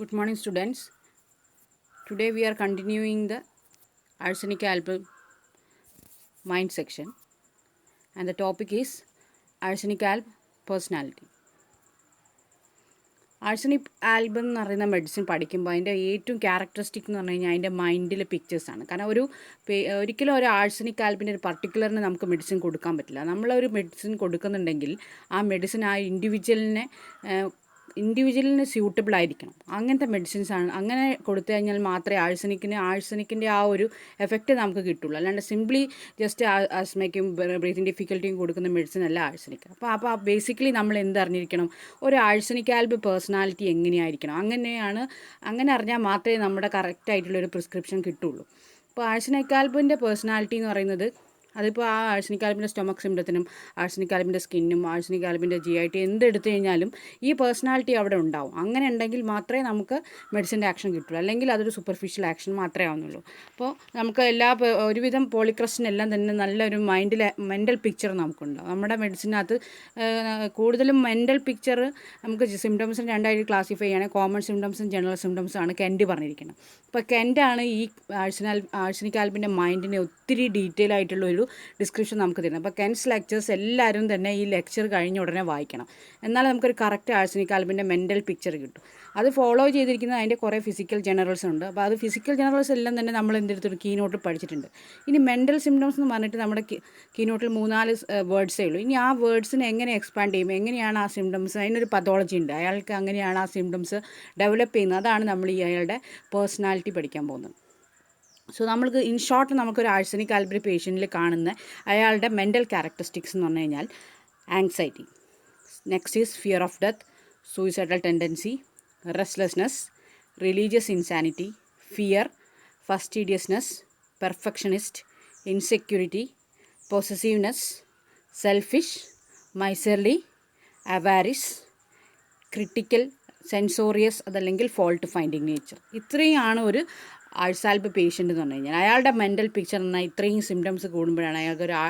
Good morning, students. Today we are continuing the arsenic album mind section, and the topic is arsenic album personality. Arsenic album എന്ന് പറയുന്ന medicine പഠിക്കുമ്പോൾ അതിൻ്റെ ഏറ്റവും characteristic എന്ന് പറഞ്ഞു കഴിഞ്ഞാൽ അതിൻ്റെ മൈൻഡിലെ പിക്ചേഴ്സാണ്. കാരണം ഒരിക്കലും ഒരു ആഴ്സനിക് ആൽബിൻ്റെ ഒരു പർട്ടിക്കുലറിന് നമുക്ക് മെഡിസിൻ കൊടുക്കാൻ പറ്റില്ല. നമ്മളൊരു മെഡിസിൻ കൊടുക്കുന്നുണ്ടെങ്കിൽ ആ മെഡിസിൻ ആ ഇൻഡിവിജ്വലിന് സ്യൂട്ടബിൾ ആയിരിക്കണം. അങ്ങനത്തെ മെഡിസിൻസാണ്. അങ്ങനെ കൊടുത്തു കഴിഞ്ഞാൽ മാത്രമേ ആഴ്സനിക്കിൻ്റെ ആ ഒരു എഫക്റ്റ് നമുക്ക് കിട്ടുള്ളൂ. അല്ലാണ്ട് സിംപ്ലി ജസ്റ്റ് ആസ്മയ്ക്കും ബ്രീത്തിങ് ഡിഫിക്കൽറ്റിയും കൊടുക്കുന്ന മെഡിസിൻ അല്ല ആഴ്സനിക്. അപ്പോൾ ബേസിക്കലി നമ്മൾ എന്തറിഞ്ഞിരിക്കണം, ഒരു ആഴ്സനിക് ആൽബ് പേഴ്സണാലിറ്റി എങ്ങനെയായിരിക്കണം, അങ്ങനെ അറിഞ്ഞാൽ മാത്രമേ നമ്മുടെ കറക്റ്റായിട്ടുള്ളൊരു പ്രിസ്ക്രിപ്ഷൻ കിട്ടുള്ളൂ. അപ്പോൾ ആഴ്സനിക് ആൽബിൻ്റെ പേഴ്സണാലിറ്റി എന്ന് പറയുന്നത് അതിപ്പോൾ ആ ആഴ്സനിക് ആൽബിൻ്റെ സ്റ്റൊമക് സിംറ്റത്തിനും ആഴ്സനിക് ആൽബിൻ്റെ സ്കിന്നും ആഴ്സനിക് ആൽബിൻ്റെ GIT എന്തെടുത്തു കഴിഞ്ഞാലും ഈ പേഴ്സണാലിറ്റി അവിടെ ഉണ്ടാവും. അങ്ങനെ ഉണ്ടെങ്കിൽ മാത്രമേ നമുക്ക് മെഡിസിൻ്റെ ആക്ഷൻ കിട്ടുള്ളൂ. അല്ലെങ്കിൽ അതൊരു സൂപ്പർഫിഷ്യൽ ആക്ഷൻ മാത്രമേ ആവുന്നുള്ളൂ. അപ്പോൾ നമുക്ക് ഒരുവിധം പോളിക്രസ്റ്റിനെല്ലാം തന്നെ നല്ലൊരു മെൻ്റൽ പിക്ചർ നമുക്കുണ്ടാവും. നമ്മുടെ മെഡിസിനകത്ത് കൂടുതലും മെൻ്റൽ പിക്ചർ നമുക്ക് സിംറ്റംസിന് രണ്ടായിട്ട് ക്ലാസിഫൈ ചെയ്യുകയാണെങ്കിൽ കോമൺ സിംറ്റംസും ജനറൽ സിംറ്റംസും ആണ് കെൻഡ് പറഞ്ഞിരിക്കുന്നത്. അപ്പോൾ കെൻഡാണ് ഈ ആഴ്സനിക് ആൽബിൻ്റെ മൈൻഡിനെ ഒത്തിരി ഡീറ്റെയിൽ ആയിട്ടുള്ളൊരു ഡിസ്ക്രിപ്ഷൻ നമുക്ക് തരുന്നത്. അപ്പോൾ കെൻസ് ലെക്ചേഴ്സ് എല്ലാവരും തന്നെ ഈ ലെക്ചർ കഴിഞ്ഞ ഉടനെ വായിക്കണം. എന്നാലും നമുക്കൊരു കറക്റ്റ് ആഴ്സനിക് ആൽബിൻ്റെ മെൻ്റൽ പിക്ചർ കിട്ടും. അത് ഫോളോ ചെയ്തിരിക്കുന്നത് അതിൻ്റെ കുറേ ഫിസിക്കൽ ജനറൽസ് ഉണ്ട്. അപ്പോൾ അത് ഫിസിക്കൽ ജനറൽസ് എല്ലാം തന്നെ നമ്മൾ എന്തെടുത്തൊരു കീനോട്ട് പഠിച്ചിട്ടുണ്ട്. ഇനി മെൻ്റൽ സിംറ്റംസ് എന്ന് പറഞ്ഞിട്ട് നമ്മുടെ കീനോട്ടിൽ 3-4 വേർഡ്സേ ഉള്ളൂ. ഇനി ആ വേർഡ്സിനെ എങ്ങനെ എക്സ്പാൻഡ് ചെയ്യും, എങ്ങനെയാണ് ആ സിംറ്റംസ്, അതിനൊരു പതോളജി ഉണ്ട്, അയാൾക്ക് അങ്ങനെയാണ് ആ സിംറ്റംസ് ഡെവലപ്പ് ചെയ്യുന്നത്. അതാണ് നമ്മൾ അയാളുടെ പേഴ്സണാലിറ്റി പഠിക്കാൻ പോകുന്നത്. സോ നമ്മൾക്ക് ഇൻ ഷോർട്ട് നമുക്കൊരു ആഴ്സനിക് ആൽബിൻ്റെ പേഷ്യൻറ്റിൽ കാണുന്ന അയാളുടെ മെൻ്റൽ ക്യാരക്ടറിസ്റ്റിക്സ് എന്ന് പറഞ്ഞു കഴിഞ്ഞാൽ anxiety, next is fear of death, suicidal tendency, restlessness, religious insanity, fear, fastidiousness, perfectionist, insecurity, possessiveness, selfish, miserly, avarice, critical, censorious, അതല്ലെങ്കിൽ ഫോൾട്ട് ഫൈൻഡിങ് നേച്ചർ. ഇത്രയാണ് ഒരു ആഴ്സാൽബ് പേഷ്യൻ്റ് എന്ന് പറഞ്ഞു കഴിഞ്ഞാൽ. അയാളുടെ മെൻ്റൽ പിക്ചർ എന്നാൽ ഇത്രയും സിംറ്റംസ് കൂടുമ്പോഴാണ്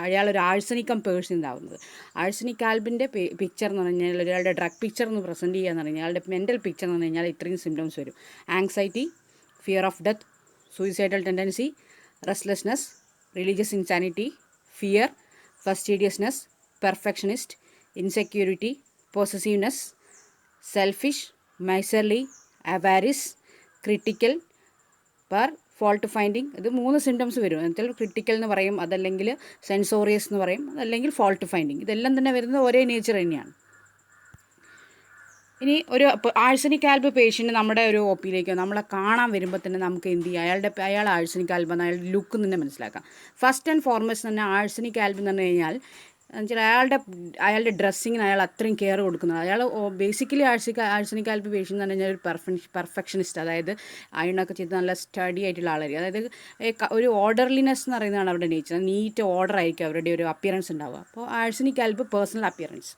അയാളൊരു ആഴ്സനിക്കം പേഴ്സൺ ഉണ്ടാവുന്നത്. ആഴ്സനിക് ആൽബിൻ്റെ പിക്ചർ എന്ന് പറഞ്ഞു കഴിഞ്ഞാൽ ഒരാളുടെ ഡ്രഗ് പിക്ചർ എന്ന് പ്രസൻറ്റ് ചെയ്യുക എന്ന് പറഞ്ഞാൽ അയാളുടെ മെൻ്റൽ പിക്ചർ എന്ന് പറഞ്ഞു കഴിഞ്ഞാൽ ഇത്രയും സിംറ്റംസ് വരും: anxiety, fear of death, suicidal tendency, restlessness, religious insanity, fear, fastidiousness, perfectionist, insecurity, possessiveness, selfish, miserly, avarice, critical, fault finding. ഇത് 3 സിംറ്റംസ് വരും. എന്നുവെച്ചാൽ ക്രിട്ടിക്കൽ എന്ന് പറയും, അതല്ലെങ്കിൽ സെൻസോറിയസ് എന്ന് പറയും, അതല്ലെങ്കിൽ ഫോൾട്ട് ഫൈൻഡിങ്. ഇതെല്ലാം തന്നെ വരുന്നത് ഒരേ നേച്ചർ തന്നെയാണ്. ഇനി ഒരു ആഴ്സനിക് ആൽബ് പേഷ്യൻ്റ് നമ്മുടെ ഒരു OPയിലേക്കോ നമ്മളെ കാണാൻ വരുമ്പോൾ തന്നെ നമുക്ക് എന്ത് ചെയ്യും, അയാൾ ആഴ്സനിക് ആൽബ് എന്ന് അയാളുടെ ലുക്ക് തന്നെ മനസ്സിലാക്കാം. ഫസ്റ്റ് ആൻഡ് ഫോർമോസ്റ്റ് തന്നെ ആഴ്സനിക് ആൽബ് എന്ന് പറഞ്ഞു കഴിഞ്ഞാൽ എന്നുവെച്ചാൽ അയാളുടെ ഡ്രസ്സിങ്ങിന് അയാൾ അത്രയും കെയർ കൊടുക്കുന്നത്. അയാൾ ബേസിക്കലി ആഴ്സനിക് ആൽബ് പേഷ്യൻ്റ് എന്ന് പറഞ്ഞു കഴിഞ്ഞാൽ ഒരു പെർഫെക്ഷനിസ്റ്റ്, അതായത് അയണൊക്കെ ചെയ്ത് നല്ല സ്റ്റഡി ആയിട്ടുള്ള ആളായിരിക്കും. അതായത് ഒരു ഓർഡർലിനെസ് എന്ന് പറയുന്നതാണ് അവരുടെ നേച്ചർ. നീറ്റ് ഓർഡർ ആയിരിക്കും അവരുടെ ഒരു അപ്പിയറൻസ് ഉണ്ടാവുക. അപ്പോൾ arsenic alb personal appearance.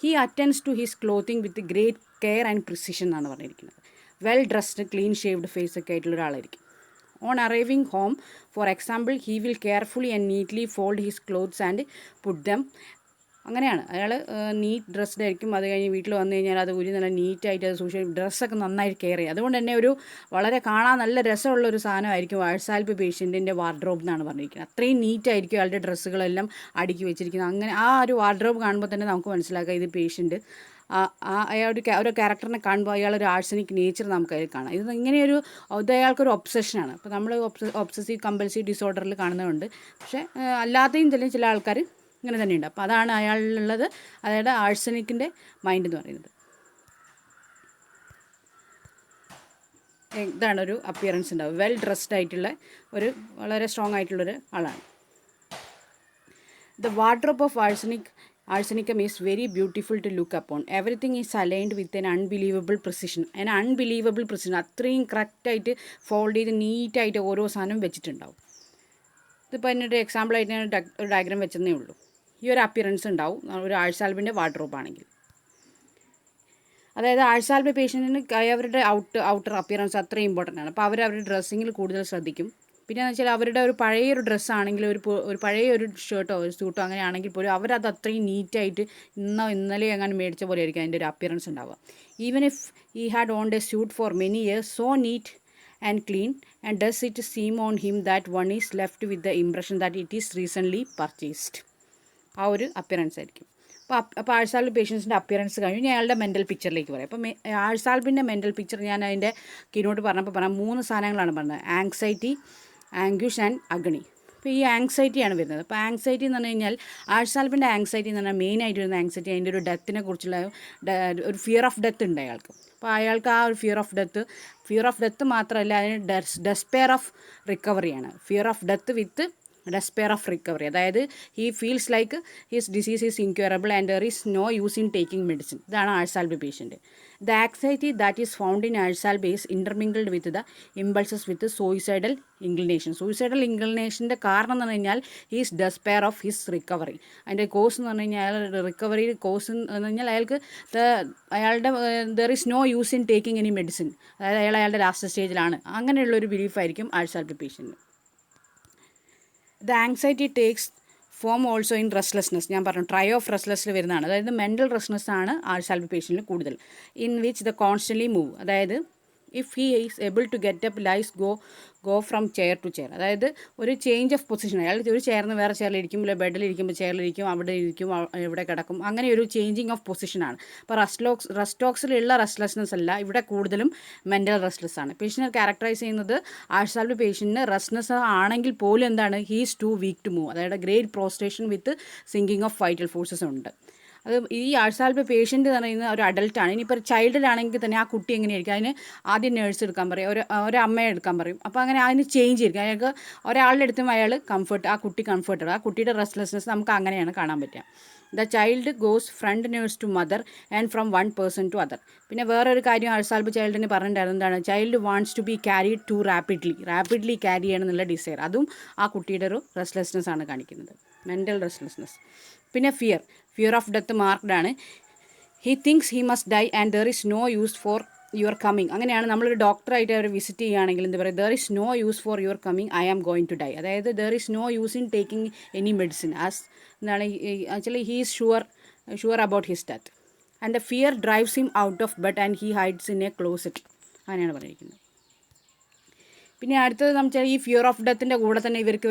He attends to his clothing with great care and precision എന്നാണ് പറഞ്ഞിരിക്കുന്നത്. Well dressed, clean shaved face ഒക്കെ ആയിട്ടുള്ള ഒരാളായിരിക്കും. On arriving home, for example, he will carefully and neatly fold his clothes and put them. അങ്ങനെയാണ് അയാൾ NEET dressed ആയിരിക്കും. അത് കഴിഞ്ഞ് വീട്ടിൽ വന്നു കഴിഞ്ഞാൽ അത് നല്ല നീറ്റായിട്ട് അത് ഡ്രസ്സൊക്കെ നന്നായിട്ട് കെയർ ചെയ്യും. അതുകൊണ്ട് തന്നെ വളരെ കാണാൻ നല്ല രസമുള്ള ഒരു സാധനമായിരിക്കും ആഴ്സാൽബ് പേഷ്യൻറ്റിൻ്റെ വാർഡ്രോബ് എന്നാണ് പറഞ്ഞിരിക്കുന്നത്. അത്രയും നീറ്റായിരിക്കും അയാളുടെ ഡ്രസ്സുകളെല്ലാം അടുക്കി വെച്ചിരിക്കുന്നത്. അങ്ങനെ ആ ഒരു വാർഡ്രോബ് കാണുമ്പോൾ തന്നെ നമുക്ക് മനസ്സിലാക്കാം ഇത് പേഷ്യൻറ്റ് ഒരു ക്യാരക്ടറിനെ കാണുമ്പോൾ അയാളൊരു ആഴ്സനിക് നേച്ചർ നമുക്ക് അതിൽ കാണാം. ഇത് അയാൾക്കൊരു ഒബ്സഷനാണ്. അപ്പോൾ നമ്മൾ ഒബ്സസീവ് കമ്പൽസീവ് ഡിസോർഡറിൽ കാണുന്നതുണ്ട്. പക്ഷേ അല്ലാതെയും ചില ആൾക്കാർ ഇങ്ങനെ തന്നെയുണ്ട്. അപ്പോൾ അതാണ് അയാളിലുള്ളത്, അതായത് ആഴ്സനിക്കിൻ്റെ മൈൻഡ് എന്ന് പറയുന്നത്. ഇതാണ് ഒരു അപ്പിയറൻസ് ഉണ്ടാവും. വെൽ ഡ്രസ്ഡ് ആയിട്ടുള്ള വളരെ സ്ട്രോങ് ആയിട്ടുള്ളൊരു ആളാണ്. The wardrobe of Arsenicum is very beautiful to look upon. Everything is aligned with an unbelievable precision. അത്രയും കറക്റ്റായിട്ട് ഫോൾഡ് ചെയ്ത് നീറ്റായിട്ട് ഓരോ സാധനം വെച്ചിട്ടുണ്ടാവും. ഇതിപ്പോൾ അതിനൊരു എക്സാമ്പിളായിട്ട് ഞാൻ ഒരു ഡയഗ്രാം വെച്ചതേ ഉള്ളൂ. ഈ ഒരു അപ്പിയറൻസ് ഉണ്ടാവും ഒരു ആഴ്സാൽബിൻ്റെ വാർഡ്രോബ് ആണെങ്കിൽ. അതായത് ആഴ്സാൽബ് പേഷ്യൻറ്റിന് അവരുടെ ഔട്ടർ അപ്പിയറൻസ് അത്രയും ഇമ്പോർട്ടൻ്റ് ആണ്. അപ്പോൾ അവരുടെ ഡ്രസ്സിങ്ങിൽ കൂടുതൽ ശ്രദ്ധിക്കും. പിന്നെയെന്ന് വെച്ചാൽ അവരുടെ ഒരു പഴയൊരു ഡ്രസ്സാണെങ്കിൽ ഒരു പഴയൊരു ഷർട്ടോ ഒരു സൂട്ടോ അങ്ങനെ ആണെങ്കിൽ പോലും അവരത് അത്രയും നീറ്റായിട്ട് ഇന്നലെ എങ്ങനെ മേടിച്ച പോലെ ആയിരിക്കും അതിൻ്റെ ഒരു അപ്പിയറൻസ് ഉണ്ടാവുക. Even if he had owned a suit for many years so neat and clean, and does it seem on him that one is left with the impression that it is recently purchased. ആ ഒരു appearance ആയിരിക്കും. അപ്പോൾ ആഴ്സാൽബ് പേഷ്യൻസിൻ്റെ appearance കഴിഞ്ഞു. ഇനി അയാളുടെ mental പിക്ചറിലേക്ക് പറയാം. അപ്പോൾ ആഴ്സാൽബിൻ്റെ mental picture ഞാൻ അതിൻ്റെ കീനോട്ട് പറഞ്ഞപ്പോൾ പറയാം 3 സാധനങ്ങളാണ് പറഞ്ഞത്: ആങ്സൈറ്റി, ആംഗ്വിഷ് ആൻഡ് അഗ്നി. അപ്പോൾ ഈ ആങ്സൈറ്റിയാണ് വരുന്നത്. അപ്പോൾ ആങ്സൈറ്റി എന്ന് പറഞ്ഞു കഴിഞ്ഞാൽ ആഴ്സാൽബിൻ്റെ ആങ്സൈറ്റി എന്ന് പറഞ്ഞാൽ മെയിനായിട്ട് വരുന്ന ആങ്സൈറ്റി അതിൻ്റെ ഒരു ഡെത്തിനെ കുറിച്ചുള്ള ഒരു ഫിയർ ഓഫ് ഡെത്ത് ഉണ്ട് അയാൾക്ക്. അപ്പോൾ അയാൾക്ക് ആ ഒരു ഫിയർ ഓഫ് ഡെത്ത് മാത്രമല്ല, അതിന് ഡെസ്പെയർ ഓഫ് റിക്കവറിയാണ്. Fear of death with despair of recovery. അതായത് he feels like his disease is incurable and there is no use in taking medicine. ഇതാണ് ars alb patient. The anxiety that is found in ars alb is intermingled with the impulses with suicidal inclination. Suicidal ഇൻക്ലിനേഷൻ്റെ കാരണം എന്ന് പറഞ്ഞു കഴിഞ്ഞാൽ he's despair of his recovery. അതിൻ്റെ cause എന്ന് പറഞ്ഞു കഴിഞ്ഞാൽ റിക്കവറി കോസ് എന്ന് പറഞ്ഞു കഴിഞ്ഞാൽ അയാളുടെ there is no use in taking any medicine. അതായത് അയാളുടെ ലാസ്റ്റ് സ്റ്റേജിലാണ്. അങ്ങനെയുള്ളൊരു ബിലീഫായിരിക്കും ars alb patient. The anxiety takes form also in restlessness. ഞാൻ പറഞ്ഞു ട്രൈ ഓഫ് റെസ്റ്റ്ലെസ്സിൽ വരുന്നതാണ്. അതായത് മെൻ്റൽ റെസ്റ്റ്ലെസ് ആണ് ആഴ്സാൽബ് പേഷ്യൻറ്റിൽ കൂടുതൽ. In which the constantly move. അതായത് if he is able to get up lies go from chair to chair. അതായത് ഒരു ചേഞ്ച് ഓഫ് പൊസിഷൻ. അയാൾ ഒരു ചെയറിൽ നിന്ന് വേറെ ചെയറിലിരിക്കും, അല്ലെങ്കിൽ ബെഡിലിരിക്കുമ്പോൾ ചെയറിലിരിക്കും, അവിടെ ഇരിക്കും, ഇവിടെ കിടക്കും. അങ്ങനെ ഒരു ചേഞ്ചിങ് ഓഫ് പൊസിഷനാണ്. അപ്പോൾ റെസ്റ്റോക്സിലുള്ള റെസ്റ്റ്ലെസ്നെസ് അല്ല, ഇവിടെ കൂടുതലും മെൻ്റൽ റെസ്റ്റ്ലെസ് ആണ്. പേഷ്യൻറ്റിനെ ക്യാരക്ടറൈസ് ചെയ്യുന്നത് ആഴ്സാൽബ് പേഷ്യൻറ്റിന് റെസ്റ്റ്ലെസ് ആണെങ്കിൽ പോലും എന്താണ്, he's too weak to move. അതായത് great prostration with sinking of vital forces ഉണ്ട്. അത് ഈ ആഴ്സാൽബ് പേഷ്യൻ്റ് എന്ന് പറയുന്ന ഒരു അഡൽട്ടാണ്. ഇനിയിപ്പോൾ ചൈൽഡിലാണെങ്കിൽ തന്നെ ആ കുട്ടി എങ്ങനെയായിരിക്കും, അതിന് ആദ്യം നേഴ്സ് എടുക്കാൻ പറയും, ഒരു അമ്മയെ എടുക്കാൻ പറയും. അപ്പോൾ അങ്ങനെ അതിന് ചേഞ്ച് ആയിരിക്കും. അയാൾക്ക് ഒരാളുടെ അടുത്തും അയാൾ ആ കുട്ടി കംഫർട്ടഡ്. ആ കുട്ടിയുടെ റെസ്റ്റ്ലെസ്നെസ് നമുക്ക് അങ്ങനെയാണ് കാണാൻ പറ്റുക. The child goes from nurse to mother and from one person to other. പിന്നെ വേറൊരു കാര്യം ആഴ്സാൽബ് ചൈൽഡിന് പറഞ്ഞിട്ടുണ്ടായിരുന്നു, എന്താണ്, child wants to be carried to rapidly carry ചെയ്യണം എന്നുള്ള ഡിസയർ. അതും ആ കുട്ടിയുടെ ഒരു റെസ്റ്റ്ലെസ്നെസ് ആണ് കാണിക്കുന്നത്, മെൻ്റൽ റെസ്റ്റ്ലെസ്നെസ്. പിന്നെ ഫിയർ ഓഫ് ഡെത്ത് മാർക്ക്ഡ് ആണ്. He thinks he must die and there is no use for your coming. അങ്ങനെയാണ് നമ്മളൊരു ഡോക്ടറായിട്ട് അവർ വിസിറ്റ് ചെയ്യുകയാണെങ്കിൽ എന്താ പറയുക, there is no use for your coming, I am going to die. അതായത് there is no use in taking any medicine as എന്താണ് actually he is sure about his death. And the fear drives him out of bed and he hides in A closet. അങ്ങനെയാണ് പറഞ്ഞിരിക്കുന്നത്. പിന്നെ അടുത്തത് നമ്മൾ ഈ fear of ഡെത്തിൻ്റെ കൂടെ തന്നെ ഇവർക്ക്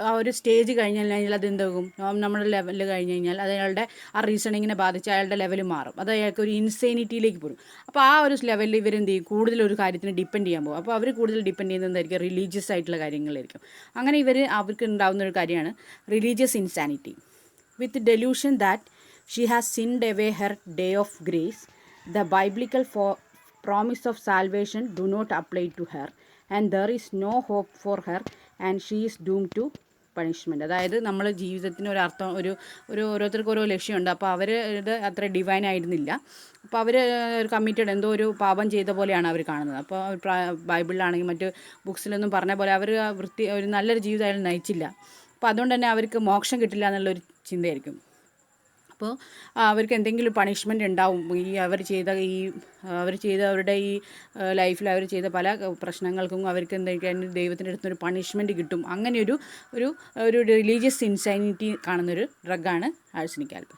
ആ ഒരു സ്റ്റേജ് കഴിഞ്ഞ് കഴിഞ്ഞാൽ അത് എന്താകും, നമ്മുടെ ലെവലിൽ കഴിഞ്ഞ് കഴിഞ്ഞാൽ അത് അയാളുടെ ആ റീസണിങ്ങിനെ ബാധിച്ച് അയാളുടെ ലെവൽ മാറും. അത് അയാൾക്ക് ഒരു ഇൻസേനിറ്റിയിലേക്ക് പോകും. അപ്പോൾ ആ ഒരു ലെവലിൽ ഇവരെന്ത് ചെയ്യും, കൂടുതൽ ഒരു കാര്യത്തിന് ഡിപ്പെൻഡ് ചെയ്യാൻ പോകും. അപ്പോൾ അവർ കൂടുതൽ ഡിപ്പെൻഡ് ചെയ്യുന്നത് എന്തായിരിക്കും, റിലീജിയസ് ആയിട്ടുള്ള കാര്യങ്ങളായിരിക്കും. അങ്ങനെ അവർക്ക് ഉണ്ടാകുന്ന ഒരു കാര്യമാണ് religious insanity. With delusion that she has sinned away her day of grace, the biblical promise of salvation do not apply to her and there is no hope for her and she is doomed to punishment. അതായത് നമ്മൾ ജീവിതത്തിന് ഒരു അർത്ഥം ഓരോരുത്തർക്കും ഓരോ ലക്ഷ്യമുണ്ട്. അപ്പോൾ അവർ ഇത് അത്ര ഡിവൈൻ ആയിരുന്നില്ല. അപ്പോൾ അവർ കമ്മിറ്റഡ് എന്തോ ഒരു പാപം ചെയ്ത പോലെയാണ് അവർ കാണുന്നത്. അപ്പോൾ ബൈബിളിലാണെങ്കിൽ മറ്റ് ബുക്സിലൊന്നും പറഞ്ഞ പോലെ അവർ ഒരു നല്ലൊരു ജീവിതം അയാൾ നയിച്ചില്ല. അപ്പോൾ അതുകൊണ്ട് തന്നെ അവർക്ക് മോക്ഷം കിട്ടില്ല എന്നുള്ളൊരു ചിന്തയായിരിക്കും. അപ്പോൾ അവർക്ക് എന്തെങ്കിലും പണിഷ്മെൻ്റ് ഉണ്ടാവും. അവർ ചെയ്ത അവരുടെ ഈ ലൈഫിൽ അവർ ചെയ്ത പല പ്രശ്നങ്ങൾക്കും അവർക്ക് എന്തെങ്കിലും ദൈവത്തിൻ്റെ അടുത്തൊരു പണിഷ്മെൻറ്റ് കിട്ടും. അങ്ങനെ ഒരു റിലീജിയസ് ഇൻസാനിറ്റി കാണുന്നൊരു ഡ്രഗാണ് ആഴ്സനിക് ആൽബ്.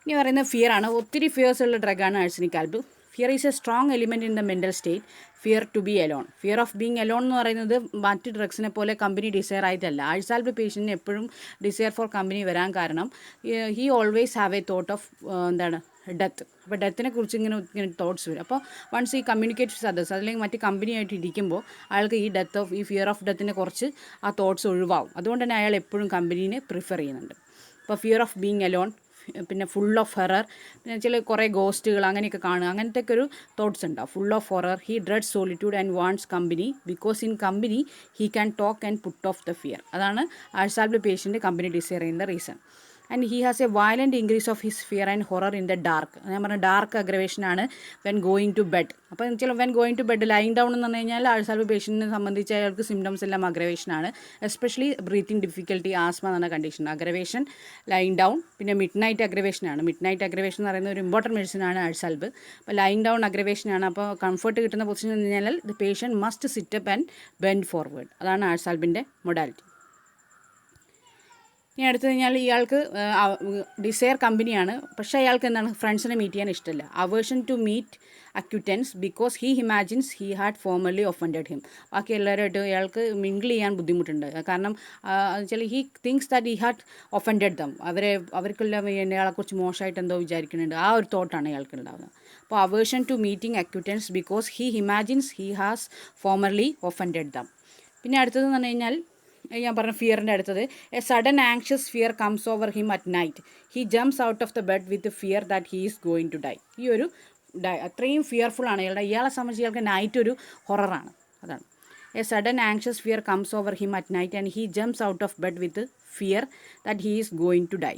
ഇനി പറയുന്നത് ഫിയറാണ്. ഒത്തിരി ഫിയേഴ്സ് ഉള്ള ഡ്രഗാണ് arsenic alb. Fear is a strong element in the mental state. Fear to be alone. Fear of being alone എന്ന് പറയുന്നത് മറ്റ് ഡ്രഗ്സിനെ പോലെ കമ്പനി ഡിസയർ ആയിട്ടല്ല. ആഴ്സാൽബ് പേഷ്യൻറ്റിന് എപ്പോഴും ഡിസയർ ഫോർ കമ്പനി വരാൻ കാരണം he always have A thought of death. അപ്പോൾ ഡെത്തിനെ കുറിച്ച് ഇങ്ങനെ തോട്ട്സ് വരും. അപ്പോൾ വൺസ് ഈ കമ്മ്യൂണിക്കേറ്റ് വിത്ത് അതേഴ്സ് അല്ലെങ്കിൽ മറ്റ് കമ്പനിയായിട്ട് ഇരിക്കുമ്പോൾ അയാൾക്ക് ഈ ഫിയർ ഓഫ് ഡെത്തിനെ കുറച്ച് ആ തോട്ട്സ് ഒഴിവാകും. അതുകൊണ്ട് തന്നെ അയാൾ എപ്പോഴും കമ്പനീനെ പ്രിഫർ ചെയ്യുന്നുണ്ട്. അപ്പോൾ ഫിയർ ഓഫ് ബീങ് അലോൺ, പിന്നെ ഫുൾ ഓഫ് ഹൊറർ, പിന്നെ ചില കുറേ ഗോസ്റ്റുകൾ അങ്ങനെയൊക്കെ കാണുക, അങ്ങനത്തെ ഒക്കെ ഒരു തോട്ട്സ് ഉണ്ടാവും. Full of horror, he dread solitude and wants company because in company he can talk and put off the fear. അതാണ് ആഴ്സാൽബ് പേഷ്യൻ്റ് കമ്പനി ഡിസയർ ചെയ്യുന്ന reason. And he has a violent increase of his fear and horror in the dark. ഞാൻ പറഞ്ഞ dark അഗ്രവേഷനാണ് when going to bed. അപ്പോൾ ചില when going to bed lying down എന്ന് പറഞ്ഞു കഴിഞ്ഞാൽ ആൾസാൽബ് പേഷ്യൻറ്റിനെ സംബന്ധിച്ച് അയാൾക്ക് സിംറ്റംസ് എല്ലാം അഗ്രവേഷനാണ്. എസ്പെഷ്യലി ബ്രീത്തിങ് ഡിഫിക്കൽട്ടി, ആസ്മ എന്ന കണ്ടീഷൻ. അഗ്രവേഷൻ, ലൈങ് ഡൗൺ, പിന്നെ മിഡ് നൈറ്റ് അഗ്രവേഷനാണ്. മിഡ് നൈറ്റ് അഗ്രവേഷൻ എന്ന് പറയുന്ന ഒരു ഇമ്പോർട്ടൻറ്റ് മെഡിസിനാണ് ആൾസാൽബ്. അപ്പോൾ ലൈങ് ഡൗൺ അഗ്രവേഷനാണ്. അപ്പോൾ കംഫർട്ട് കിട്ടുന്ന പൊസിഷൻ എന്ന് കഴിഞ്ഞാൽ the patient must sit up and bend forward. അതാണ് ആൾസാൽബിൻ്റെ മൊഡാലിറ്റി. ഇനി അടുത്ത് കഴിഞ്ഞാൽ ഇയാൾക്ക് ഡിസയർ കമ്പനിയാണ്, പക്ഷേ അയാൾക്ക് എന്താണ് ഫ്രണ്ട്സിനെ മീറ്റ് ചെയ്യാൻ ഇഷ്ടമില്ല. Aversion to meet acquaintance because he imagines he had formerly offended him. ബാക്കി എല്ലാവരുമായിട്ട് ഇയാൾക്ക് മിങ്കിൾ ചെയ്യാൻ ബുദ്ധിമുട്ടുണ്ട്. കാരണം വെച്ചാൽ he thinks that he had offended them. അവർക്കെല്ലാം ഇയാളെക്കുറിച്ച് മോശമായിട്ട് എന്തോ വിചാരിക്കുന്നുണ്ട്. ആ ഒരു തോട്ടാണ് ഇയാൾക്ക് ഉണ്ടാകുന്നത്. അപ്പോൾ aversion to meeting acquaintance because he imagines he has formerly offended them. പിന്നെ അടുത്തതെന്ന് പറഞ്ഞു കഴിഞ്ഞാൽ ഞാൻ പറഞ്ഞ ഫിയറിൻ്റെ അടുത്തത്, a sudden anxious fear comes over him at night. He jumps out of the bed with fear that he is going to die. ഈ ഒരു അത്രയും ഫിയർഫുള്ളാണ് ഇയാളെ സംബന്ധിച്ച് ഇയാൾക്ക് നൈറ്റ് ഒരു ഹൊററാണ്. അതാണ് a sudden anxious fear comes over him at night and he jumps out of bed with fear that he is going to die.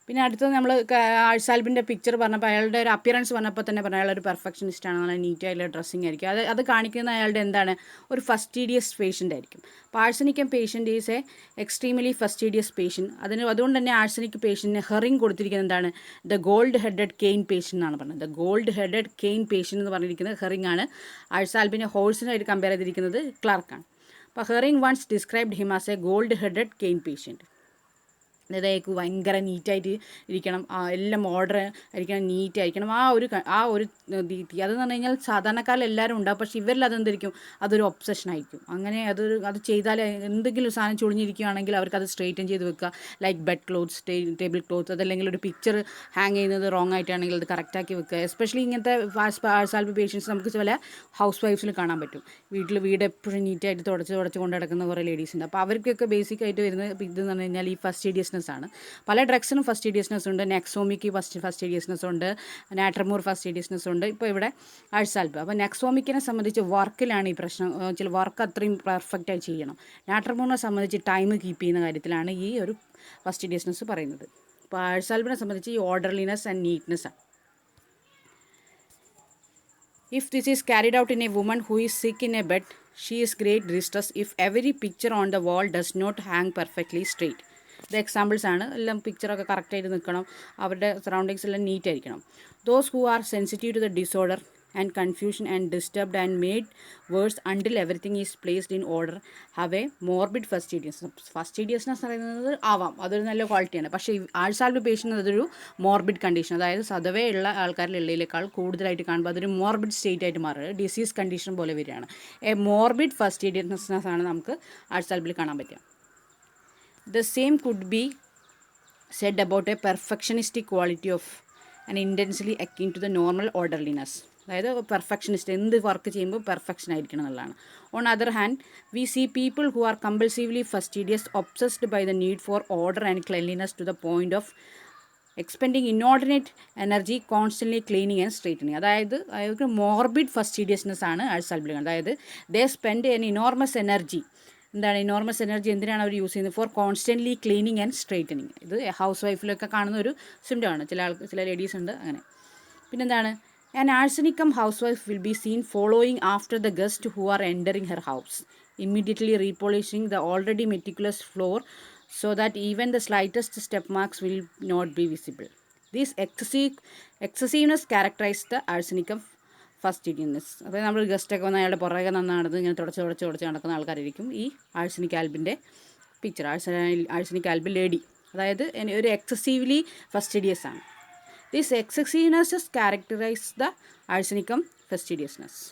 പിന്നെ അടുത്തത് നമ്മൾ ആൾസാൽബിൻ്റെ പിക്ചർ പറഞ്ഞപ്പോൾ അയാളുടെ ഒരു അപ്പിയറൻസ് പറഞ്ഞപ്പോൾ തന്നെ പറഞ്ഞു അയാളൊരു പെർഫെക്ഷനിസ്റ്റാണ്, നല്ല നീറ്റായിട്ടുള്ള ഡ്രസ്സിങ് ആയിരിക്കും. അത് കാണിക്കുന്ന അയാളുടെ എന്താണ്, ഒരു ഫസ്റ്റീഡിയസ് പേഷ്യൻ്റ് ആയിരിക്കും. അപ്പോൾ arsenicum patient is a extremely fastidious patient. അതുകൊണ്ട് തന്നെ ആഴ്സനിക് പേഷ്യൻറ്റിന് ഹെറിങ് കൊടുത്തിരിക്കുന്നത് എന്താണ്, the gold headed cane patient എന്നാണ് പറഞ്ഞത്. The gold headed cane patient എന്ന് പറഞ്ഞിരിക്കുന്നത് ഹെറിങ് ആണ്. ആൾസാൽബിനെ ഹോഴ്സിനായിട്ട് കമ്പയർ ചെയ്തിരിക്കുന്നത് ക്ലാർക്കാണ്. അപ്പോൾ Hering once described him as a gold headed cane patient. അതായത് ഭയങ്കര നീറ്റായിട്ട് ഇരിക്കണം, എല്ലാം ഓർഡർ ആയിരിക്കണം, നീറ്റായിരിക്കണം, ആ ഒരു രീതി. അതെന്ന് പറഞ്ഞു കഴിഞ്ഞാൽ സാധാരണക്കാരിൽ എല്ലാവരും ഉണ്ടാകും, പക്ഷേ ഇവരിൽ അതെന്തായിരിക്കും, അതൊരു ഒബ്സഷനായിരിക്കും. അങ്ങനെ അത് ചെയ്താൽ എന്തെങ്കിലും ഒരു സാധനം ചുളിഞ്ഞിരിക്കുകയാണെങ്കിൽ അവർക്കത് സ്ട്രെയിറ്റൻ ചെയ്ത് വെക്കുക. Like bed clothes, table clothes, അതല്ലെങ്കിൽ ഒരു പിക്ചർ ഹാങ് ചെയ്യുന്നത് റോങ് ആയിട്ടാണെങ്കിൽ അത് കറക്റ്റാക്കി വെക്കുക. എസ്പെഷ്യലി ഇങ്ങനത്തെ ആൾസാൽബ് പേഷ്യൻസ് നമുക്ക് ചില ഹൗസ് വൈഫ്സിൽ കാണാൻ പറ്റും. വീട് എപ്പോഴും നീറ്റായിട്ട് തുടച്ച് കൊണ്ട് നടക്കുന്ന കുറേ ലേഡീസ് ഉണ്ട്. അപ്പോൾ അവർക്കൊക്കെ ബേസിക്കായിട്ട് വരുന്ന ഇതെന്ന് പറഞ്ഞു കഴിഞ്ഞാൽ ഈ ഫസ്റ്റീഡിയസ്നെസ് ആണ്. പല ഡ്രഗ്സിനും ഫസ്റ്റീഡിയസ്നെസ് ഉണ്ട്. നെക്സോമിക്ക് ഫസ്റ്റീഡിയസ്നെസ് ഉണ്ട്, നാട്രമൂർ ഫസ്റ്റീഡിയസ്നെസ് ഉണ്ട്, ഇപ്പോൾ ഇവിടെ ആൾസാൽബ്. അപ്പോൾ നെക്സോമിക്കിനെ സംബന്ധിച്ച് വർക്കിലാണ് ഈ പ്രശ്നം. ചില വർക്ക് അത്രയും പെർഫെക്റ്റായി ചെയ്യണം. നാട്രമൂറിനെ സംബന്ധിച്ച് ടൈം കീപ്പ് ചെയ്യുന്ന കാര്യത്തിലാണ് ഈ ഒരു ഫസ്റ്റീഡിയസ്നെസ് പറയുന്നത്. അപ്പോൾ ആൾസാൽബിനെ സംബന്ധിച്ച് ഈ ഓർഡർലിനെസ് ആൻഡ് നീറ്റ്നെസ് ആണ്. If this is carried out in a woman who is sick in a bed, she is great distress if every picture on the wall does not hang perfectly straight. ഇത് examples ആണ്. എല്ലാം പിക്ചറൊക്കെ കറക്റ്റായിട്ട് നിൽക്കണം, അവരുടെ surroundings എല്ലാം neat ആയിരിക്കണം. Those who are sensitive to the disorder and confusion and disturbed and made worse until everything is placed in order have a morbid fastidiousness. Fastidiousness പറയുന്നത് ആവാം, അതൊരു നല്ല ക്വാളിറ്റിയാണ്. പക്ഷേ ആൾസാൽബ് പേഷ്യൻ്റ് അതൊരു മോർബിഡ് കണ്ടീഷൻ, അതായത് സദവേ ഉള്ള ആൾക്കാരിലുള്ളതിനേക്കാൾ കൂടുതലായിട്ട് കാണുമ്പോൾ അതൊരു മോർബിഡ് സ്റ്റേറ്റ് ആയിട്ട് മാറുക, ഡിസീസ് കണ്ടീഷൻ പോലെ വരികയാണ്. എ മോർബിഡ് ഫസ്റ്റീഡിയസ്നെസ് ആണ് നമുക്ക് ആൾസാൽബിൽ കാണാൻ പറ്റുക. The same could be said about a perfectionistic quality of an intensely akin to the normal orderliness. അതായത് പെർഫെക്ഷനിസ്റ്റ് എന്ത് വർക്ക് ചെയ്യുമ്പോൾ പെർഫെക്ഷൻ ആയിരിക്കണം എന്നുള്ളതാണ്. On other hand we see people who are compulsively fastidious obsessed by the need for order and cleanliness to the point of expending inordinate energy constantly cleaning and straightening. അതായത് അവർക്ക് morbid fastidiousness ആണ് ആൾസാൽബിൽ. അതായത് they spend an enormous energy. എന്താണ് enormous energy, എന്തിനാണ് അവർ use ചെയ്യുന്നത്, for constantly cleaning and straightening. ഇത് ഹൗസ് വൈഫിലൊക്കെ കാണുന്ന ഒരു സിംറ്റമാണ്. ചില ലേഡീസ് ഉണ്ട് അങ്ങനെ. പിന്നെന്താണ്, an arsenicum housewife will be seen following after the guest who are entering her house, immediately repolishing the already meticulous floor so that even the slightest step marks will not be visible. This excessiveness characterizes the arsenicum ഫസ്റ്റീഡിയസ്നെസ്. അപ്പോൾ നമ്മൾ ഗസ്റ്റൊക്കെ വന്ന് അയാളുടെ പുറകെ നടന്ന് ഇങ്ങനെ തുടച്ച് നടക്കുന്ന ആൾക്കാരായിരിക്കും ഈ ആഴ്സനിക് ആൽബിൻ്റെ പിക്ചർ. ആഴ്സനിക് ആൽബ് ലേഡി, അതായത് ഒരു എക്സസീവ്ലി ഫസ്റ്റീഡിയസ് ആണ്. This excessiveness characterise the arsenicum fastidiousness.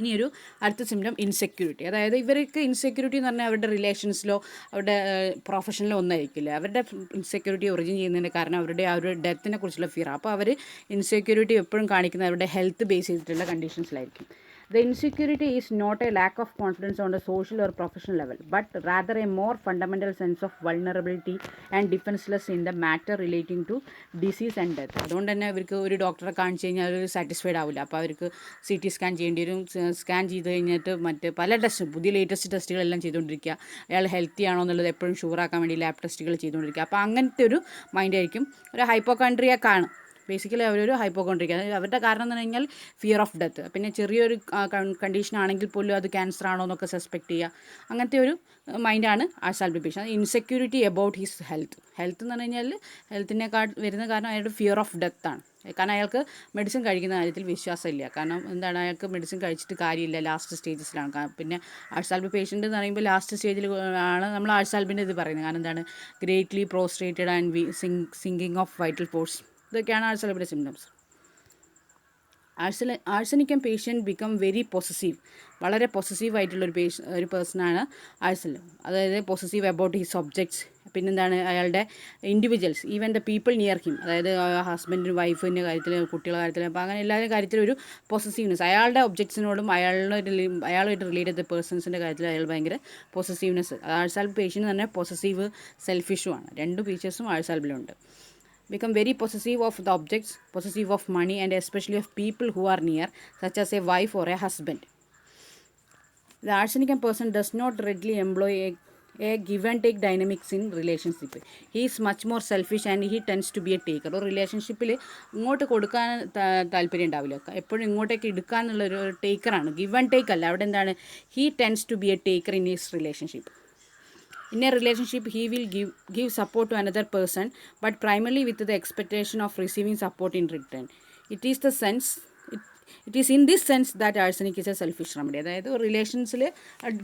ഇനിയൊരു അടുത്ത സിംറ്റം ഇൻസെക്യൂരിറ്റി. അതായത് ഇവർക്ക് ഇൻസെക്യൂരിറ്റി എന്ന് പറഞ്ഞാൽ അവരുടെ റിലേഷൻസിലോ അവരുടെ പ്രൊഫഷനിലോ ഒന്നായിരിക്കില്ല. അവരുടെ ഇൻസെക്യൂരിറ്റി ഒറിജിൻ ചെയ്യുന്നതിൻ്റെ കാരണം അവരുടെ ആ ഒരു ഡെത്തിനെ കുറിച്ചുള്ള ഫിയർ. അപ്പോൾ അവർ ഇൻസെക്യൂരിറ്റി എപ്പോഴും കാണിക്കുന്നത് അവരുടെ ഹെൽത്ത് ബേസ് ചെയ്തിട്ടുള്ള കണ്ടീഷൻസിലായിരിക്കും. The insecurity is not a lack of confidence on the social or professional level, but rather a more fundamental sense of vulnerability and defenseless in the matter relating to disease and death. അതുകൊണ്ട് തന്നെ അവർക്ക് ഒരു ഡോക്ടറെ കാണിച്ച് കഴിഞ്ഞാൽ അവർ satisfied ആവില്ല. അപ്പോൾ അവർക്ക് CT സ്കാൻ ചെയ്യേണ്ടി വരും. സ്കാൻ ചെയ്ത് കഴിഞ്ഞിട്ട് മറ്റ് പല ടെസ്റ്റും, പുതിയ ലേറ്റസ്റ്റ് ടെസ്റ്റുകളെല്ലാം ചെയ്തുകൊണ്ടിരിക്കുക. അയാൾ ഹെൽത്തി ആണോ എന്നുള്ളത് എപ്പോഴും ഷുവറാക്കാൻ വേണ്ടി ലാബ് ടെസ്റ്റുകൾ ചെയ്തുകൊണ്ടിരിക്കുക. അപ്പോൾ അങ്ങനത്തെ ഒരു മൈൻഡായിരിക്കും. ഒരു ഹൈപ്പോകോൺട്രിയക്കാണ് ബേസിക്കലി അവരൊരു ഹൈപ്പോകോൺട്രിക്. അതായത് അവരുടെ കാരണം എന്ന് പറഞ്ഞു കഴിഞ്ഞാൽ ഫിയർ ഓഫ് ഡെത്ത്. പിന്നെ ചെറിയൊരു കണ്ടീഷൻ ആണെങ്കിൽ പോലും അത് ക്യാൻസർ ആണോ എന്നൊക്കെ സസ്പെക്ട് ചെയ്യുക. അങ്ങനത്തെ ഒരു മൈൻഡാണ് Alzheimer patient. Insecurity about his health എന്ന് പറഞ്ഞു കഴിഞ്ഞാൽ ഹെൽത്തിനേക്കാൾ വരുന്ന കാരണം അയാളുടെ ഫിയർ ഓഫ് ഡെത്താണ്. കാരണം അയാൾക്ക് മെഡിസിൻ കഴിക്കുന്ന കാര്യത്തിൽ വിശ്വാസമില്ല. കാരണം എന്താണ്, അയാൾക്ക് മെഡിസിൻ കഴിച്ചിട്ട് കാര്യമില്ല, ലാസ്റ്റ് സ്റ്റേജസിലാണ്. പിന്നെ ആൾസൈമർ പേഷ്യൻ്റ് എന്ന് പറയുമ്പോൾ ലാസ്റ്റ് സ്റ്റേജിൽ ആണ് നമ്മൾ ആൾസൈമറിൻ്റെ ഇത് പറയുന്നത്. കാരണം എന്താണ്, greatly prostrated and sinking of vital force, ഇതൊക്കെയാണ് ആൾസൈമറിൻ്റെ symptoms. Arsenicum patient become very possessive, വളരെ പൊസസീവ് ആയിട്ടുള്ളൊരു ഒരു പേഴ്സണാണ് ആഴ്സനിക്കം. അതായത് പൊസസീവ് അബൌട്ട് ഹിസ് ഒബ്ജക്ട്സ്. പിന്നെന്താണ്, അയാളുടെ individuals, even the people near him, അതായത് ഹസ്ബൻഡിൻ്റെ വൈഫിൻ്റെ കാര്യത്തിൽ, കുട്ടികളുടെ കാര്യത്തിൽ, അപ്പോൾ അങ്ങനെ എല്ലാവരുടെ കാര്യത്തിലും ഒരു പൊസസീവ്നെസ്. അയാളുടെ ഒബ്ജക്ട്സിനോടും അയാളുമായിട്ട് റിലേറ്റ് ചെയ്ത പേഴ്സൺസിൻ്റെ കാര്യത്തിൽ അയാൾ ഭയങ്കര പൊസസീവ്നെസ്. ആൾസൈമർ പേഷ്യൻ്റ് തന്നെ പൊസസീവ് സെൽഫിഷുമാണ്. രണ്ട് ഫീച്ചേഴ്സും ആൾസൈമറിലുണ്ട്. Become very possessive of the objects, possessive of money, and especially of people who are near, such as a wife or a husband. The arsenic person does not readily employ a give and take dynamics in relationship. He is much more selfish and he tends to be a taker. ഒരു റിലേഷൻഷിപ്പിൽ ഇങ്ങോട്ട് കൊടുക്കാൻ താല്പര്യം ഉണ്ടാവില്ല, എപ്പോഴും ഇങ്ങോട്ടേക്ക് എടുക്കാന്നുള്ളൊരു ടേക്കറാണ്. Give and take അല്ല. അവിടെ എന്താണ്, he tends to be a taker in his relationship. In a relationship, he will give support to another person, but primarily with the expectation of receiving support in return. It is in this sense that arsenic is a selfish remedy. അതായത് റിലേഷൻസിൽ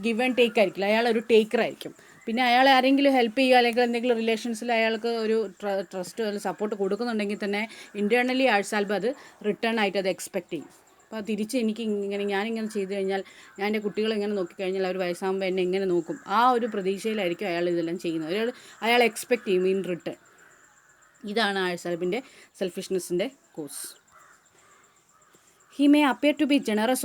give and take ആയിരിക്കില്ല, അയാൾ ഒരു taker ആയിരിക്കും. പിന്നെ അയാൾ ആരെങ്കിലും help ചെയ്യുക അല്ലെങ്കിൽ എന്തെങ്കിലും റിലേഷൻസിൽ അയാൾക്ക് ഒരു ട്രസ്റ്റ് അല്ലെങ്കിൽ സപ്പോർട്ട് കൊടുക്കുന്നുണ്ടെങ്കിൽ തന്നെ ഇൻറ്റേർണലി ആഴ്സൈമർ അത് റിട്ടേൺ ആയിട്ട് അത് എക്സ്പെക്റ്റ് ചെയ്യും. അപ്പോൾ തിരിച്ച് ഞാനിങ്ങനെ ചെയ്തു കഴിഞ്ഞാൽ, ഞാൻ എൻ്റെ കുട്ടികളെ ഇങ്ങനെ നോക്കിക്കഴിഞ്ഞാൽ അവർ വയസ്സാകുമ്പോൾ എന്നെ എങ്ങനെ നോക്കും, ആ ഒരു പ്രതീക്ഷയിലായിരിക്കും അയാൾ ഇതെല്ലാം ചെയ്യുന്നത്. അയാൾ എക്സ്പെക്റ്റ് ചെയ്യും ഇൻ റിട്ടേൺ. ഇതാണ് ആൾസൈമറിൻ്റെ സെൽഫിഷ്നെസ്സിൻ്റെ cos. He may appear to be generous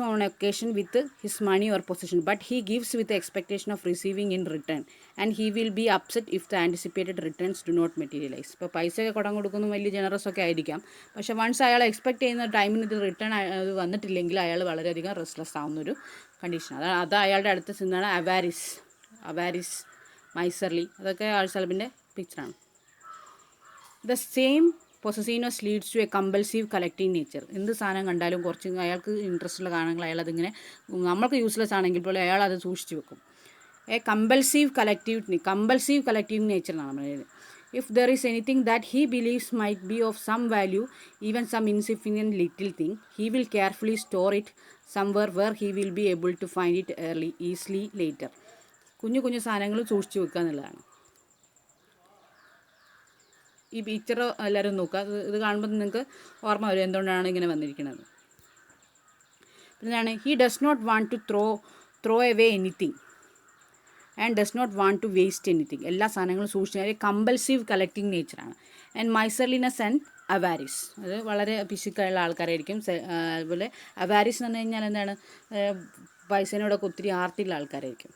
on occasion with his money or possession, but he gives with the expectation of receiving in return, and he will be upset if the anticipated returns do not materialize. ഇപ്പോൾ പൈസയൊക്കെ കടം കൊടുക്കുന്നു, വലിയ generous ഒക്കെ ആയിരിക്കാം, പക്ഷേ once അയാൾ expect ചെയ്യുന്ന ടൈമിന് ഇത് റിട്ടേൺ വന്നിട്ടില്ലെങ്കിൽ അയാൾ വളരെയധികം റെസ്റ്റ്ലെസ് ആവുന്നൊരു കണ്ടീഷൻ. അത് അയാളുടെ അടുത്ത ചിന്തയാണ് അവാരിസ്, മൈസർലി, അതൊക്കെ ആൾസൈമറിൻ്റെ പിക്ചറാണ്. The same possessiveness leads to a compulsive collective nature. എന്ത് സാധനം കണ്ടാലും കുറച്ച് അയാൾക്ക് ഇൻട്രസ്റ്റ് ഉള്ള കാണുമ്പോൾ അയാൾ അതിങ്ങനെ, നമ്മൾക്ക് യൂസ്ലെസ് ആണെങ്കിൽ പോലും അയാൾ അത് സൂക്ഷിച്ച് വെക്കും. എ കമ്പൽസീവ് കളക്റ്റീവ് നേച്ചർ എന്നാണ് നമ്മൾ പറയുന്നത്. If there is anything that he believes might be of some value, even some insignificant little thing, he will carefully store it somewhere where he will be able to find it easily later. കുഞ്ഞു സാധനങ്ങൾ സൂക്ഷിച്ച് വെക്കുക എന്നുള്ളതാണ്. ഈ picture എല്ലാവരും നോക്കുക. ഇത് കാണുമ്പോൾ നിങ്ങൾക്ക് ഓർമ്മ വരും എന്തുകൊണ്ടാണ് ഇങ്ങനെ വന്നിരിക്കുന്നത്. പിന്നെയാണ്, he does not want to throw away anything and does not want to waste anything. എല്ലാ സാധനങ്ങളും സൂക്ഷിച്ചാൽ കമ്പൽസീവ് കളക്റ്റിംഗ് നേച്ചറാണ്. ആൻഡ് മൈസർലിനെസ് ആൻഡ് അവാരിസ്, അത് വളരെ പിശുക്കുള്ള ആൾക്കാരായിരിക്കും. അതുപോലെ അവാരിസ് എന്ന് പറഞ്ഞു കഴിഞ്ഞാൽ എന്താണ്, പൈസേനോടൊക്കെ ഒത്തിരി ആർത്തിയുള്ള ആൾക്കാരായിരിക്കും.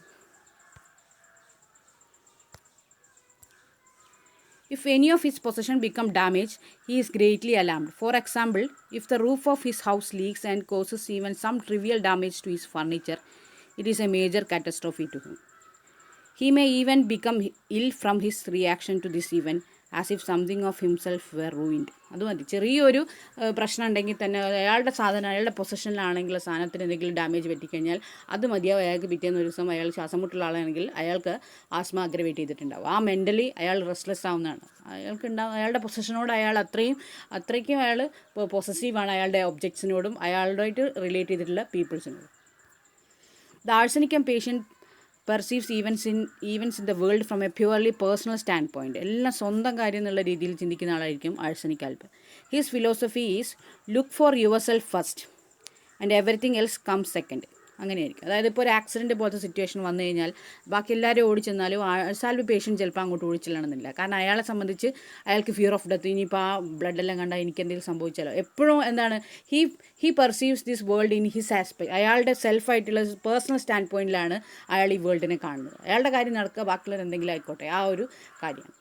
If any of his possessions become damaged, he is greatly alarmed. For example, if the roof of his house leaks and causes even some trivial damage to his furniture, it is a major catastrophe to him. He may even become ill from his reaction to this event, as if something of himself were ruined. അത് മതി, ചെറിയൊരു പ്രശ്നം ഉണ്ടെങ്കിൽ തന്നെ അയാളുടെ സാധനം, അയാളുടെ പൊസഷനിലാണെങ്കിൽ സാധനത്തിന് എന്തെങ്കിലും ഡാമേജ് പറ്റിക്കഴിഞ്ഞാൽ അത് മതിയാവും അയാൾക്ക് പിറ്റേന്ന് ഒരു ദിവസം അയാൾ ശ്വാസം മുട്ടുള്ള ആളാണെങ്കിൽ അയാൾക്ക് ആസ്മ അഗ്രവേറ്റ് ചെയ്തിട്ടുണ്ടാവും. ആ മെൻ്റലി അയാൾ റെസ്റ്റ്ലെസ് ആവുന്നതാണ്. അയാളുടെ പൊസഷനോട് അത്രയ്ക്കും അയാൾ പൊസസീവാണ്, അയാളുടെ ഒബ്ജക്ട്സിനോടും അയാളുമായിട്ട് റിലേറ്റ് ചെയ്തിട്ടുള്ള പീപ്പിൾസിനോടും. The arsenicum patient perceives events in the world from a purely personal standpoint. എല്ലാം സ്വന്തം കാര്യം എന്നുള്ള രീതിയിൽ ചിന്തിക്കുന്ന ആളായിരിക്കും arsenic alb. His philosophy is look for yourself first and everything else come second. അങ്ങനെയായിരിക്കും. അതായത് ഇപ്പോൾ ഒരു ആക്സിഡൻറ്റ് പോലത്തെ സിറ്റുവേഷൻ വന്നു കഴിഞ്ഞാൽ ബാക്കി എല്ലാവരും ഓടിച്ചെന്നാലും ആൾസാൽബ് പേഷ്യൻ്റ് ചിലപ്പോൾ അങ്ങോട്ട് ഓടിച്ചെല്ലണമെന്നില്ല. കാരണം അയാളെ സംബന്ധിച്ച് അയാൾക്ക് ഫിയർ ഓഫ് ഡെത്ത്, ഇനിയിപ്പോൾ ആ ബ്ലഡെല്ലാം കണ്ടാൽ എനിക്ക് എന്തെങ്കിലും സംഭവിച്ചാലോ, എപ്പോഴും എന്താണ് he perceives this world in his aspect. അയാളുടെ സെൽഫായിട്ടുള്ള പേഴ്സണൽ സ്റ്റാൻഡ് പോയിന്റിലാണ് അയാൾ ഈ വേൾഡിനെ കാണുന്നത്. അയാളുടെ കാര്യം നടക്കുക, ബാക്കിയുള്ളവർ എന്തെങ്കിലും ആയിക്കോട്ടെ, ആ ഒരു കാര്യമാണ്.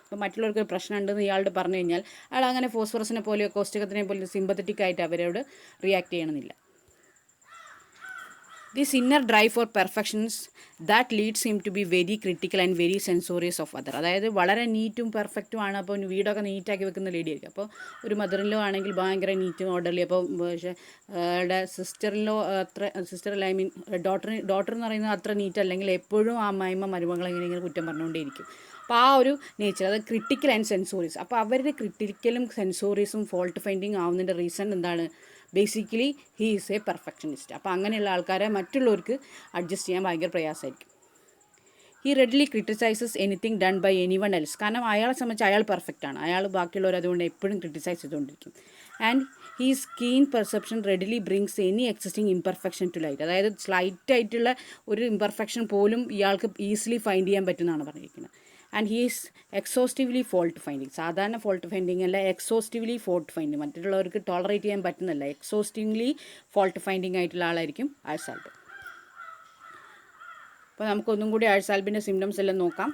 അപ്പോൾ മറ്റുള്ളവർക്ക് പ്രശ്നം ഉണ്ടെന്ന് ഇയാളുടെ പറഞ്ഞു കഴിഞ്ഞാൽ അയാൾ അങ്ങനെ ഫോസ്ഫറസിനെ പോലെയോ കോസ്റ്റകത്തിനെ പോലെയോ സിമ്പത്തറ്റിക് ആയിട്ട് അവരോട് റിയാക്ട് ചെയ്യണമെന്നില്ല. This inner drive for perfections that leads him to be very critical and very censorious of other. അതായത് വളരെ നീറ്റും പെർഫെക്റ്റും ആണ്. അപ്പോൾ വീടൊക്കെ നീറ്റാക്കി വെക്കുന്ന ലേഡി ആയിരിക്കും. അപ്പോൾ ഒരു മദറിൻലോ ആണെങ്കിൽ ഭയങ്കര നീറ്റും ഓർഡർലി. അപ്പോൾ പക്ഷേ അയാളുടെ സിസ്റ്ററിൻലോ ഐ മീൻ ഡോട്ടർ എന്ന് പറയുന്നത് അത്ര നീറ്റ് അല്ലെങ്കിൽ എപ്പോഴും ആ മരുമകളെ ഇങ്ങനെ കുറ്റം പറഞ്ഞുകൊണ്ടേയിരിക്കും. അപ്പോൾ ആ ഒരു നേച്ചർ, അത് ക്രിട്ടിക്കൽ ആൻഡ് സെൻസോറിയസ്. അപ്പോൾ അവരുടെ ക്രിട്ടിക്കലും സെൻസോറിയസും ഫോൾട്ട് ഫൈൻഡിങ് ആവുന്നതിൻ്റെ റീസൺ എന്താണ്? Basically he is a perfectionist. അപ്പോൾ അങ്ങനെയുള്ള ആൾക്കാരെ മറ്റുള്ളവർക്ക് അഡ്ജസ്റ്റ് ചെയ്യാൻ ഭയങ്കര പ്രയാസമായിരിക്കും. He readily criticises anything done by any one else. കാരണം അയാളെ സംബന്ധിച്ച് അയാൾ പെർഫെക്റ്റാണ്, അയാൾ ബാക്കിയുള്ളവർ അതുകൊണ്ട് എപ്പോഴും ക്രിട്ടിസൈസ് ചെയ്തുകൊണ്ടിരിക്കും. And he's keen perception readily brings any existing imperfection to light. അതായത് സ്ലൈറ്റ് ആയിട്ടുള്ള ഒരു ഇംപെർഫെക്ഷൻ പോലും ഇയാൾക്ക് ഈസിലി ഫൈൻഡ് ചെയ്യാൻ പറ്റുമെന്നാണ് പറഞ്ഞിരിക്കുന്നത്. And he is exhaustively fault finding. സാധാരണ ഫോൾട്ട് ഫൈൻഡിങ് അല്ല, എക്സോസ്റ്റിവ്ലി ഫോൾട്ട് ഫൈൻഡിങ്. മറ്റുള്ളവർക്ക് ടോളറേറ്റ് ചെയ്യാൻ പറ്റുന്നില്ല, എക്സോസ്റ്റിവ്ലി ഫോൾട്ട് ഫൈൻഡിങ് ആയിട്ടുള്ള ആളായിരിക്കും ആൾസാൽബ്. അപ്പോൾ നമുക്കൊന്നും കൂടി ആൾസാൽബിൻ്റെ സിംറ്റംസ് എല്ലാം നോക്കാം.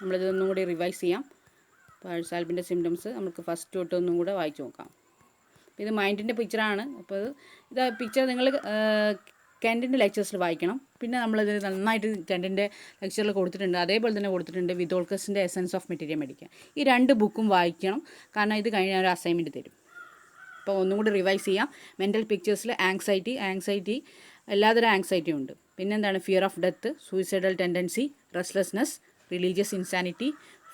നമ്മളിതൊന്നും കൂടി റിവൈസ് ചെയ്യാം. അപ്പോൾ ആൾസാൽബിൻ്റെ സിംറ്റംസ് നമുക്ക് ഫസ്റ്റ് തൊട്ട് ഒന്നും കൂടെ വായിച്ച് നോക്കാം. ഇത് മൈൻഡിൻ്റെ പിക്ചറാണ്. അപ്പോൾ ഇത് പിക്ചർ നിങ്ങൾ കെൻറ്റിൻ്റെ ലെക്ചേഴ്സിൽ വായിക്കണം. പിന്നെ നമ്മളിത് നന്നായിട്ട് കെൻറ്റിൻ്റെ ലെക്ചറിൽ കൊടുത്തിട്ടുണ്ട്, അതേപോലെ തന്നെ കൊടുത്തിട്ടുണ്ട് വിതോൾക്കസിൻ്റെ എസൻസ് ഓഫ് മെറ്റീരിയൽ മെഡിക്ക. ഈ 2 ബുക്കും വായിക്കണം, കാരണം ഇത് കഴിഞ്ഞാൽ ഒരു അസൈൻമെൻറ്റ് തരും. അപ്പോൾ ഒന്നും കൂടി റിവൈസ് ചെയ്യാം. മെൻ്റൽ പിക്ചേഴ്സിൽ ആങ്സൈറ്റി എല്ലാതരം ആങ്സൈറ്റിയും ഉണ്ട്. പിന്നെന്താണ്? Fear of death, suicidal tendency, restlessness, religious insanity,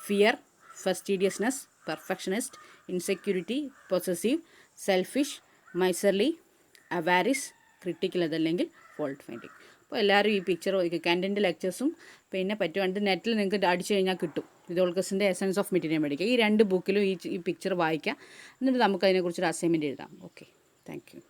fear, fastidiousness, perfectionist, insecurity, possessive, selfish, miserly, avarice, critical അതല്ലെങ്കിൽ ഫോൾട്ട് ഫൈൻഡിങ്. അപ്പോൾ എല്ലാവരും ഈ പിക്ചർ കെൻറ്റിൻ്റെ ലെക്ചേഴ്സും പിന്നെ പറ്റുവാണ്ട് നെറ്റിൽ നിങ്ങൾക്ക് അടിച്ചു കഴിഞ്ഞാൽ കിട്ടും വിതോൾക്കസിൻ്റെ എസൻസ് ഓഫ് മെറ്റീരിയൽ മെഡിക്ക. ഈ 2 ബുക്കിലും ഈ പിക്ചർ വായിക്കാം. എന്നിട്ട് നമുക്ക് അതിനെക്കുറിച്ചൊരു അസൈൻമെൻറ്റ് എഴുതാം. Okay, thank you.